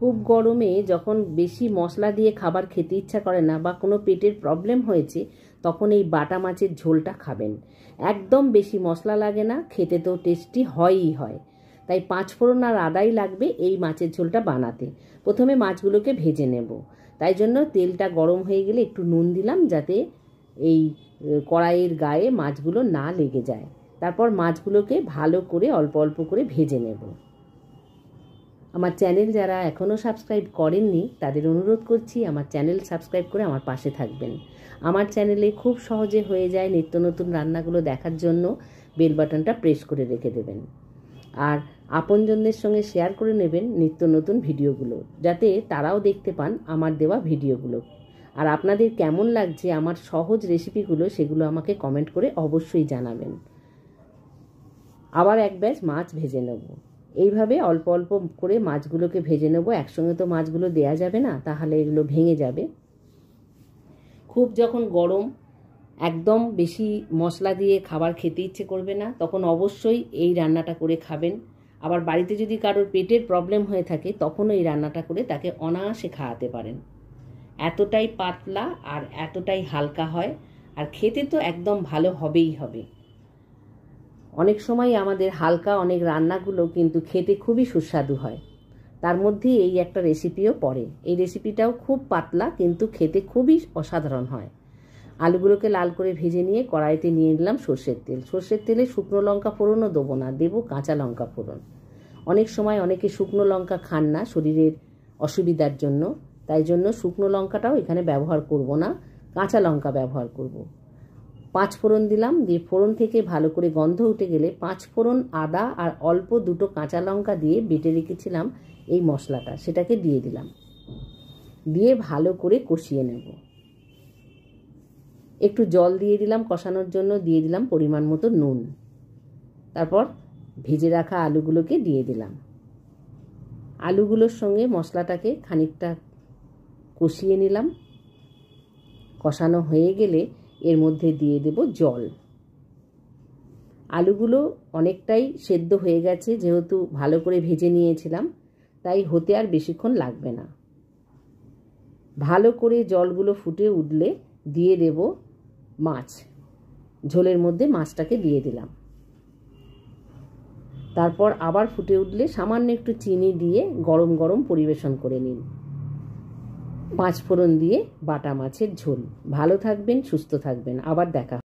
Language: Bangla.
খুব গরমে যখন বেশি মশলা দিয়ে খাবার খেতে ইচ্ছা করে না বা কোনো পেটের প্রবলেম হয়েছে, তখন এই বাটা মাছের ঝোলটা খাবেন। একদম বেশি মশলা লাগে না, খেতে তো টেস্টি হয়ই হয়। তাই 5 ফোড়ন আর আদাই লাগবে এই মাছের ঝোলটা বানাতে। প্রথমে মাছগুলোকে ভেজে নেব, তাই জন্য তেলটা গরম হয়ে গেলে একটু নুন দিলাম, যাতে এই কড়াইয়ের গায়ে মাছগুলো না লেগে যায়। তারপর মাছগুলোকে ভালো করে অল্প অল্প করে ভেজে নেব। আমার চ্যানেল যারা এখনও সাবস্ক্রাইব করেননি তাদের অনুরোধ করছি আমার চ্যানেল সাবস্ক্রাইব করে আমার পাশে থাকবেন। আমার চ্যানেলে খুব সহজে হয়ে যায় নিত্য নতুন রান্নাগুলো দেখার জন্য বেল বাটনটা প্রেস করে রেখে দেবেন, আর আপনজনদের সঙ্গে শেয়ার করে নেবেন নিত্য নতুন ভিডিওগুলো, যাতে তারাও দেখতে পান আমার দেওয়া ভিডিওগুলো। আর আপনাদের কেমন লাগছে আমার সহজ রেসিপিগুলো, সেগুলো আমাকে কমেন্ট করে অবশ্যই জানাবেন। আবার এক ব্যাচ মাছ ভেজে নেব। এইভাবে অল্প অল্প করে মাছগুলোকে ভেজে নেব। একসঙ্গে তো মাছগুলো দেয়া যাবে না, তাহলে এগুলো ভেঙে যাবে। খুব যখন গরম, একদম বেশি মশলা দিয়ে খাবার খেতে ইচ্ছে করবে না, তখন অবশ্যই এই রান্নাটা করে খাবেন। আবার বাড়িতে যদি কারোর পেটের প্রবলেম হয়ে থাকে, তখনও এই রান্নাটা করে তাকে অনায়াসে খাওয়াতে পারেন। এতটাই পাতলা আর এতটাই হালকা হয়, আর খেতে তো একদম ভালো হবেই হবে। অনেক সময় আমাদের হালকা অনেক রান্নাগুলো কিন্তু খেতে খুবই সুস্বাদু হয়, তার মধ্যে এই একটা রেসিপিও পড়ে। এই রেসিপিটাও খুব পাতলা কিন্তু খেতে খুবই অসাধারণ হয়। আলুগুলোকে লাল করে ভেজে নিয়ে কড়াইতে নিয়ে নিলাম সর্ষের তেল। সর্ষের তেলে শুকনো লঙ্কা ফোড়নও দেবো না, দেবো কাঁচা লঙ্কা ফোড়ন। অনেক সময় অনেকে শুকনো লঙ্কা খান না শরীরের অসুবিধার জন্য, তাই জন্য শুকনো লঙ্কাটাও এখানে ব্যবহার করব না, কাঁচা লঙ্কা ব্যবহার করব। 5 ফোড়ন দিলাম, দিয়ে ফোড়ন থেকে ভালো করে গন্ধ উঠে গেলে 5 ফোড়ন আদা আর অল্প 2টো কাঁচা লঙ্কা দিয়ে বেটে রেখেছিলাম এই মশলাটা, সেটাকে দিয়ে দিলাম। দিয়ে ভালো করে কষিয়ে নেব। একটু জল দিয়ে দিলাম কষানোর জন্য, দিয়ে দিলাম পরিমাণ মতো নুন। তারপর ভেজে রাখা আলুগুলোকে দিয়ে দিলাম। আলুগুলোর সঙ্গে মশলাটাকে খানিকটা কষিয়ে নিলাম। কষানো হয়ে গেলে এর মধ্যে দিয়ে দেব জল। আলুগুলো অনেকটাই সেদ্ধ হয়ে গেছে, যেহেতু ভালো করে ভেজে নিয়েছিলাম, তাই হতে আর বেশিক্ষণ লাগবে না। ভালো করে জলগুলো ফুটে উঠলে দিয়ে দেব মাছ। ঝোলের মধ্যে মাছটাকে দিয়ে দিলাম। তারপর আবার ফুটে উঠলে সামান্য একটু চিনি দিয়ে গরম গরম পরিবেশন করে নিন। 5 ফোড়ন দিয়ে বাটা মাছের ঝোল। ভালো থাকবেন, সুস্থ থাকবেন, আবার দেখা।